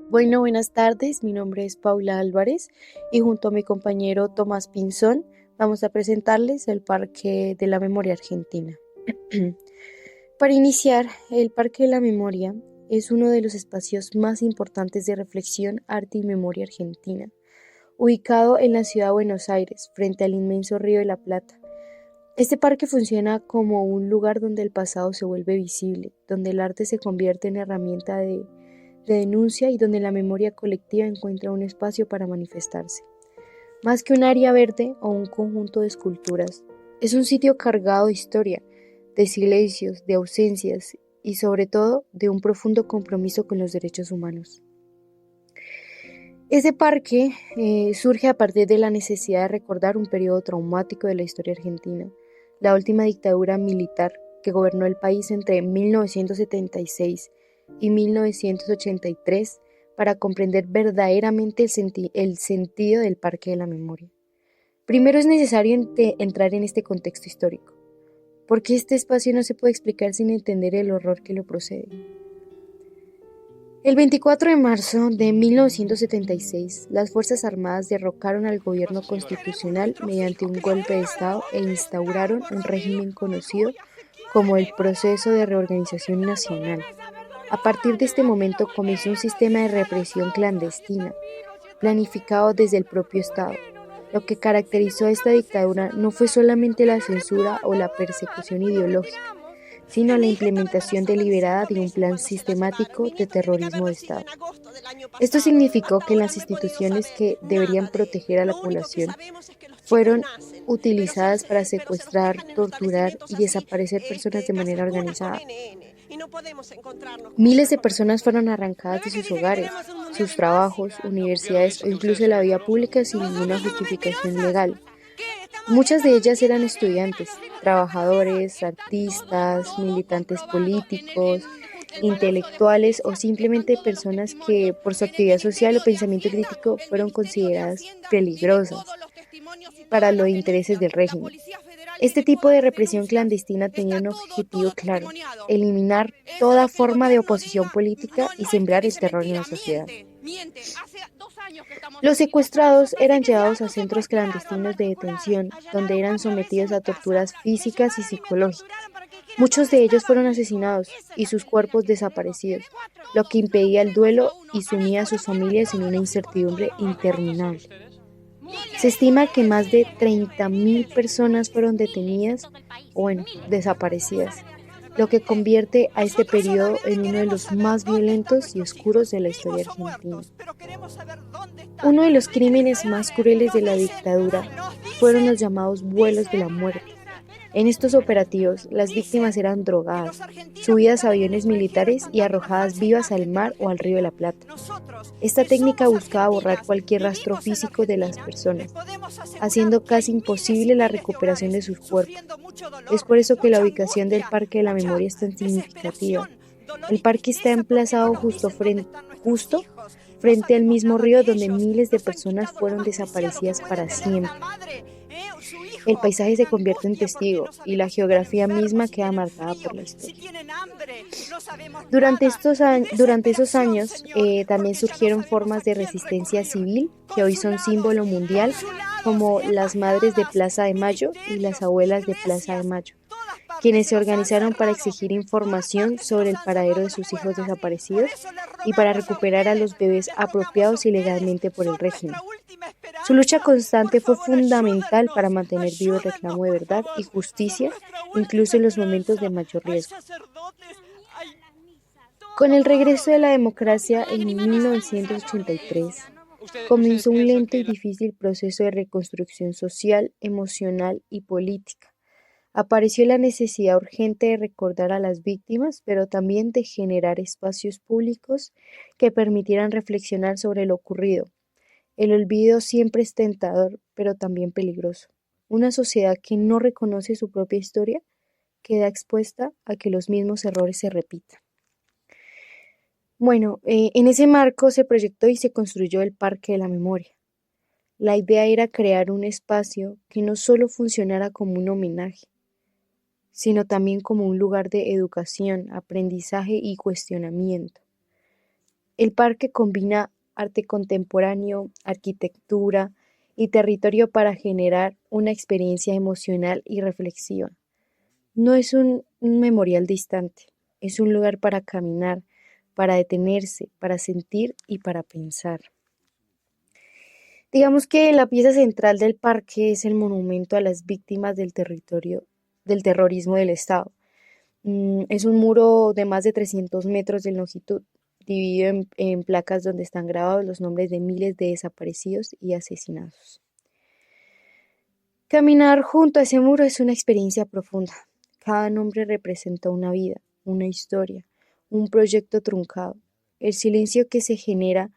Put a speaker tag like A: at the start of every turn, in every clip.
A: Bueno, buenas tardes. Mi nombre es Paula Álvarez y junto a mi compañero Tomás Pinzón vamos a presentarles el Parque de la Memoria Argentina. Para iniciar, el Parque de la Memoria es uno de los espacios más importantes de reflexión, arte y memoria argentina, ubicado en la ciudad de Buenos Aires, frente al inmenso Río de la Plata. Este parque funciona como un lugar donde el pasado se vuelve visible, donde el arte se convierte en herramienta de denuncia y donde la memoria colectiva encuentra un espacio para manifestarse. Más que un área verde o un conjunto de esculturas, es un sitio cargado de historia, de silencios, de ausencias y sobre todo de un profundo compromiso con los derechos humanos. Ese parque surge a partir de la necesidad de recordar un periodo traumático de la historia argentina, la última dictadura militar que gobernó el país entre 1976 y 1983 para comprender verdaderamente el sentido del Parque de la Memoria. Primero es necesario entrar en este contexto histórico, porque este espacio no se puede explicar sin entender el horror que lo procede. El 24 de marzo de 1976, las Fuerzas Armadas derrocaron al gobierno constitucional mediante un golpe de Estado e instauraron un régimen conocido como el Proceso de Reorganización Nacional. A partir de este momento comenzó un sistema de represión clandestina, planificado desde el propio Estado. Lo que caracterizó a esta dictadura no fue solamente la censura o la persecución ideológica, sino la implementación deliberada de un plan sistemático de terrorismo de Estado. Esto significó que las instituciones que deberían proteger a la población fueron utilizadas para secuestrar, torturar y desaparecer personas de manera organizada. Miles de personas fueron arrancadas de sus hogares, sus trabajos, universidades o incluso de la vida pública sin ninguna justificación legal. Muchas de ellas eran estudiantes, trabajadores, artistas, militantes políticos, intelectuales o simplemente personas que por su actividad social o pensamiento crítico fueron consideradas peligrosas para los intereses del régimen. Este tipo de represión clandestina tenía un objetivo claro: eliminar toda forma de oposición política y sembrar el terror en la sociedad. Los secuestrados eran llevados a centros clandestinos de detención, donde eran sometidos a torturas físicas y psicológicas. Muchos de ellos fueron asesinados y sus cuerpos desaparecidos, lo que impedía el duelo y sumía a sus familias en una incertidumbre interminable. Se estima que más de 30.000 personas fueron detenidas o, desaparecidas, lo que convierte a este periodo en uno de los más violentos y oscuros de la historia argentina. Uno de los crímenes más crueles de la dictadura fueron los llamados vuelos de la muerte. En estos operativos, las víctimas eran drogadas, subidas a aviones militares y arrojadas vivas al mar o al río de la Plata. Esta técnica buscaba borrar cualquier rastro físico de las personas, haciendo casi imposible la recuperación de sus cuerpos. Es por eso que la ubicación del Parque de la Memoria es tan significativa. El parque está emplazado justo frente al mismo río donde miles de personas fueron desaparecidas para siempre. El paisaje se convierte en testigo y la geografía misma queda marcada por la historia. Durante esos años también surgieron formas de resistencia civil que hoy son símbolo mundial, como las Madres de Plaza de Mayo y las Abuelas de Plaza de Mayo, quienes se organizaron para exigir información sobre el paradero de sus hijos desaparecidos y para recuperar a los bebés apropiados ilegalmente por el régimen. Su lucha constante fue fundamental para mantener vivo el reclamo de verdad y justicia, incluso en los momentos de mayor riesgo. Con el regreso de la democracia en 1983, comenzó un lento y difícil proceso de reconstrucción social, emocional y política. Apareció la necesidad urgente de recordar a las víctimas, pero también de generar espacios públicos que permitieran reflexionar sobre lo ocurrido. El olvido siempre es tentador, pero también peligroso. Una sociedad que no reconoce su propia historia queda expuesta a que los mismos errores se repitan. En ese marco se proyectó y se construyó el Parque de la Memoria. La idea era crear un espacio que no solo funcionara como un homenaje, sino también como un lugar de educación, aprendizaje y cuestionamiento. El parque combina arte contemporáneo, arquitectura y territorio para generar una experiencia emocional y reflexiva. No es un memorial distante, es un lugar para caminar, para detenerse, para sentir y para pensar. Digamos que la pieza central del parque es el monumento a las víctimas del terrorismo del Estado. Es un muro de más de 300 metros de longitud, dividido en placas donde están grabados los nombres de miles de desaparecidos y asesinados. Caminar junto a ese muro es una experiencia profunda. Cada nombre representa una vida, una historia, un proyecto truncado. El silencio que se genera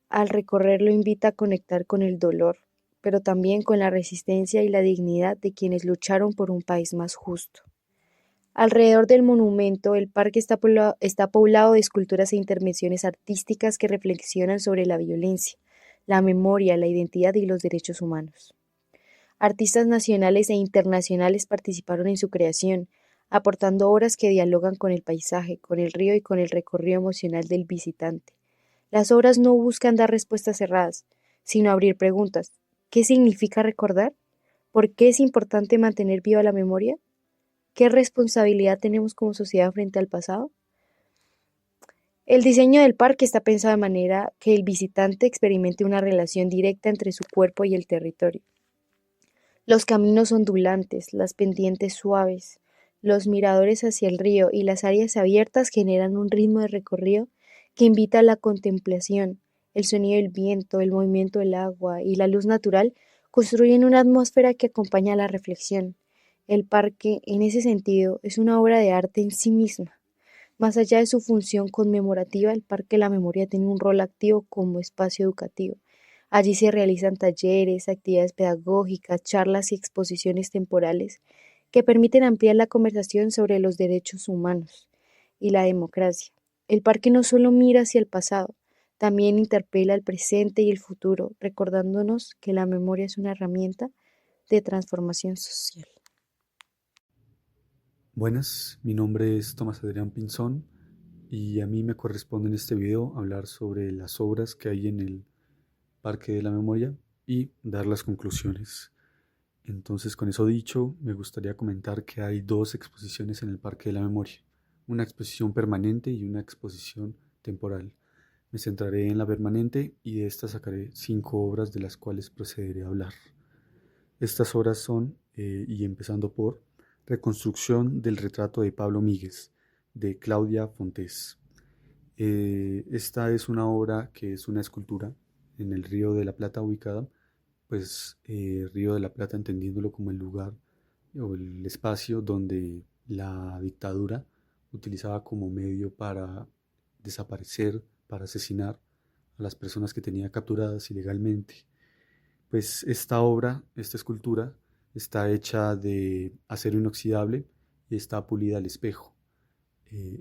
A: al recorrerlo invita a conectar con el dolor, pero también con la resistencia y la dignidad de quienes lucharon por un país más justo. Alrededor del monumento, el parque está poblado de esculturas e intervenciones artísticas que reflexionan sobre la violencia, la memoria, la identidad y los derechos humanos. Artistas nacionales e internacionales participaron en su creación, aportando obras que dialogan con el paisaje, con el río y con el recorrido emocional del visitante. Las obras no buscan dar respuestas cerradas, sino abrir preguntas. ¿Qué significa recordar? ¿Por qué es importante mantener viva la memoria? ¿Qué responsabilidad tenemos como sociedad frente al pasado? El diseño del parque está pensado de manera que el visitante experimente una relación directa entre su cuerpo y el territorio. Los caminos ondulantes, las pendientes suaves, los miradores hacia el río y las áreas abiertas generan un ritmo de recorrido que invita a la contemplación. El sonido del viento, el movimiento del agua y la luz natural construyen una atmósfera que acompaña a la reflexión. El parque, en ese sentido, es una obra de arte en sí misma. Más allá de su función conmemorativa, el Parque de la Memoria tiene un rol activo como espacio educativo. Allí se realizan talleres, actividades pedagógicas, charlas y exposiciones temporales que permiten ampliar la conversación sobre los derechos humanos y la democracia. El parque no solo mira hacia el pasado, también interpela el presente y el futuro, recordándonos que la memoria es una herramienta de transformación social.
B: Buenas, mi nombre es Tomás Adrián Pinzón y a mí me corresponde en este video hablar sobre las obras que hay en el Parque de la Memoria y dar las conclusiones. Entonces, con eso dicho, me gustaría comentar que hay dos exposiciones en el Parque de la Memoria, una exposición permanente y una exposición temporal. Me centraré en la permanente y de esta sacaré 5 obras de las cuales procederé a hablar. Estas obras son, y empezando por Reconstrucción del retrato de Pablo Míguez, de Claudia Fontés. Esta es una obra que es una escultura en el Río de la Plata ubicada, pues Río de la Plata entendiéndolo como el lugar o el espacio donde la dictadura utilizaba como medio para desaparecer, para asesinar a las personas que tenía capturadas ilegalmente. Pues esta obra, esta escultura, está hecha de acero inoxidable y está pulida al espejo.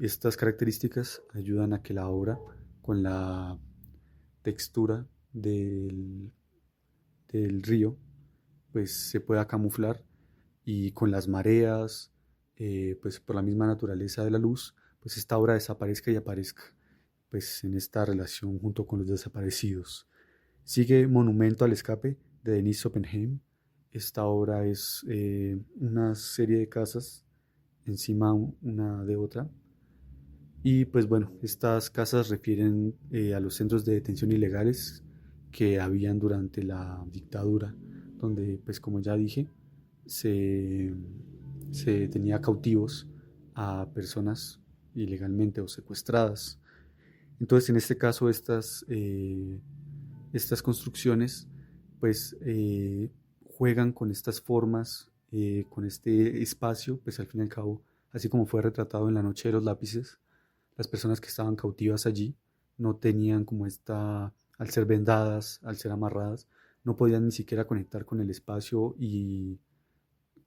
B: Estas características ayudan a que la obra, con la textura del río, pues se pueda camuflar y con las mareas, pues por la misma naturaleza de la luz, pues esta obra desaparezca y aparezca, pues en esta relación junto con los desaparecidos. Sigue Monumento al Escape de Denis Oppenheim. Esta obra es una serie de casas encima una de otra. Y pues bueno, estas casas refieren a los centros de detención ilegales que habían durante la dictadura, donde pues como ya dije, se, se tenía cautivos a personas ilegalmente o secuestradas. Entonces en este caso estas construcciones pues juegan con estas formas, con este espacio, pues al fin y al cabo, así como fue retratado en La Noche de los Lápices, las personas que estaban cautivas allí no tenían como al ser vendadas, al ser amarradas, no podían ni siquiera conectar con el espacio y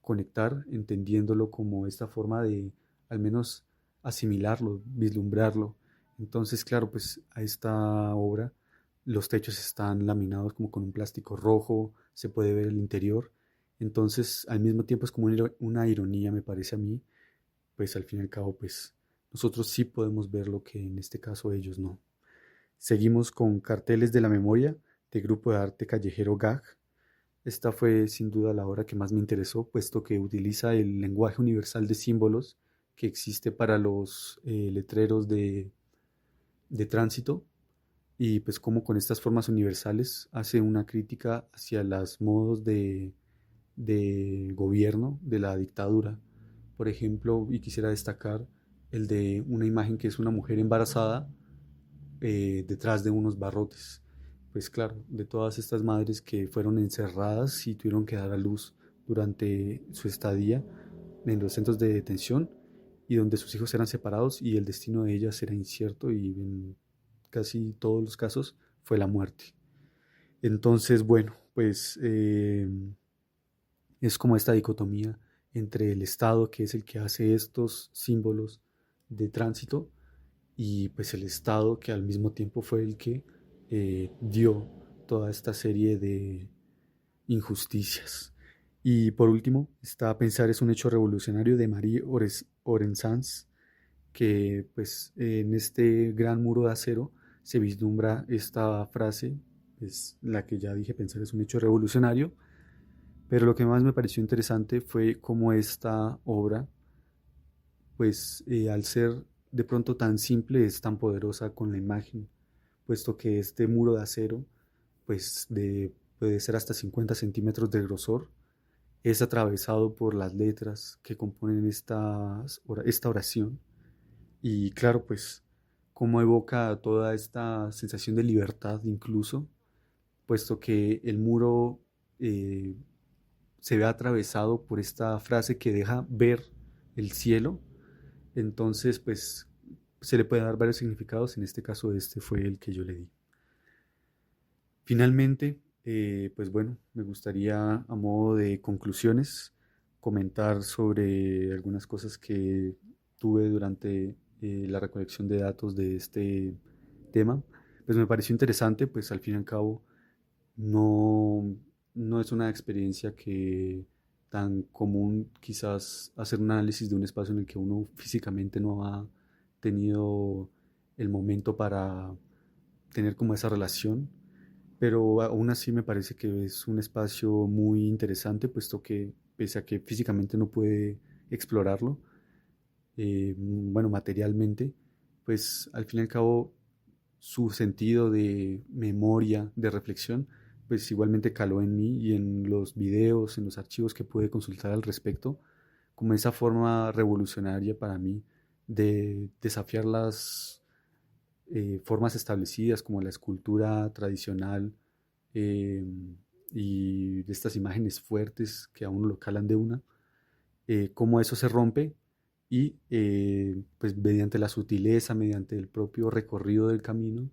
B: conectar entendiéndolo como esta forma de al menos asimilarlo, vislumbrarlo. Entonces, claro, pues a esta obra los techos están laminados como con un plástico rojo, se puede ver el interior. Entonces, al mismo tiempo es como una ironía, me parece a mí, pues al fin y al cabo, pues nosotros sí podemos ver lo que en este caso ellos no. Seguimos con Carteles de la Memoria, de Grupo de Arte Callejero GAG. Esta fue sin duda la obra que más me interesó, puesto que utiliza el lenguaje universal de símbolos que existe para los letreros de tránsito, y pues cómo con estas formas universales hace una crítica hacia los modos de gobierno de la dictadura. Por ejemplo, y quisiera destacar el de una imagen que es una mujer embarazada detrás de unos barrotes. Pues claro, de todas estas madres que fueron encerradas y tuvieron que dar a luz durante su estadía en los centros de detención, y donde sus hijos eran separados y el destino de ellas era incierto, y en casi todos los casos fue la muerte. Entonces, bueno, pues es como esta dicotomía entre el Estado, que es el que hace estos símbolos de tránsito, y pues el Estado, que al mismo tiempo fue el que dio toda esta serie de injusticias. Y por último, está a pensar es un hecho revolucionario de Marie Orensanz, que pues en este gran muro de acero se vislumbra esta frase, es la que ya dije, pensar es un hecho revolucionario. Pero lo que más me pareció interesante fue cómo esta obra, pues al ser de pronto tan simple, es tan poderosa con la imagen, puesto que este muro de acero, pues puede ser hasta 50 centímetros de grosor, es atravesado por las letras que componen esta oración. Y claro, pues cómo evoca toda esta sensación de libertad incluso, puesto que el muro eh, se ve atravesado por esta frase que deja ver el cielo. Entonces, pues se le puede dar varios significados, en este caso este fue el que yo le di. Finalmente, pues bueno, me gustaría a modo de conclusiones comentar sobre algunas cosas que tuve durante la recolección de datos de este tema. Pues me pareció interesante, pues al fin y al cabo no, no es una experiencia que tan común, quizás hacer un análisis de un espacio en el que uno físicamente no ha tenido el momento para tener como esa relación, pero aún así me parece que es un espacio muy interesante, puesto que pese a que físicamente no puede explorarlo, bueno, materialmente, pues al fin y al cabo su sentido de memoria, de reflexión, pues igualmente caló en mí, y en los videos, en los archivos que pude consultar al respecto, como esa forma revolucionaria para mí de desafiar las formas establecidas como la escultura tradicional, eh, y de estas imágenes fuertes que a uno lo calan de una, cómo eso se rompe, y pues mediante la sutileza, mediante el propio recorrido del camino,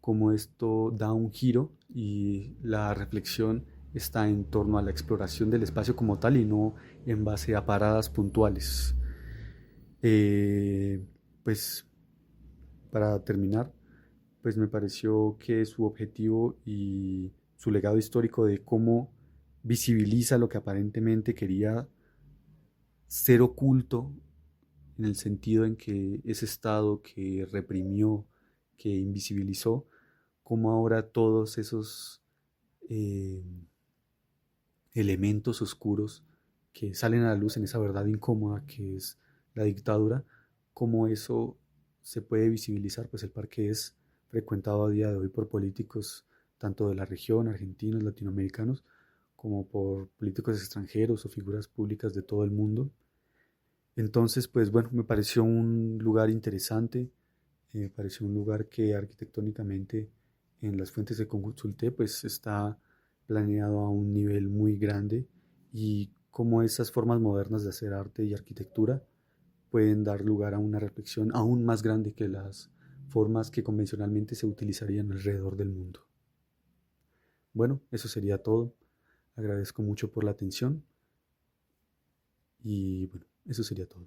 B: cómo esto da un giro y la reflexión está en torno a la exploración del espacio como tal y no en base a paradas puntuales. Eh, pues para terminar, pues me pareció que su objetivo y su legado histórico de cómo visibiliza lo que aparentemente quería ser oculto, en el sentido en que ese Estado que reprimió, que invisibilizó, como ahora todos esos eh, elementos oscuros que salen a la luz en esa verdad incómoda que es la dictadura, cómo eso se puede visibilizar, pues el parque es frecuentado a día de hoy por políticos tanto de la región, argentinos, latinoamericanos, como por políticos extranjeros o figuras públicas de todo el mundo. Entonces, pues bueno, me pareció un lugar interesante, me pareció un lugar que arquitectónicamente en las fuentes que consulté pues está planeado a un nivel muy grande, y cómo esas formas modernas de hacer arte y arquitectura pueden dar lugar a una reflexión aún más grande que las formas que convencionalmente se utilizarían alrededor del mundo. Bueno, eso sería todo. Agradezco mucho por la atención y bueno, eso sería todo.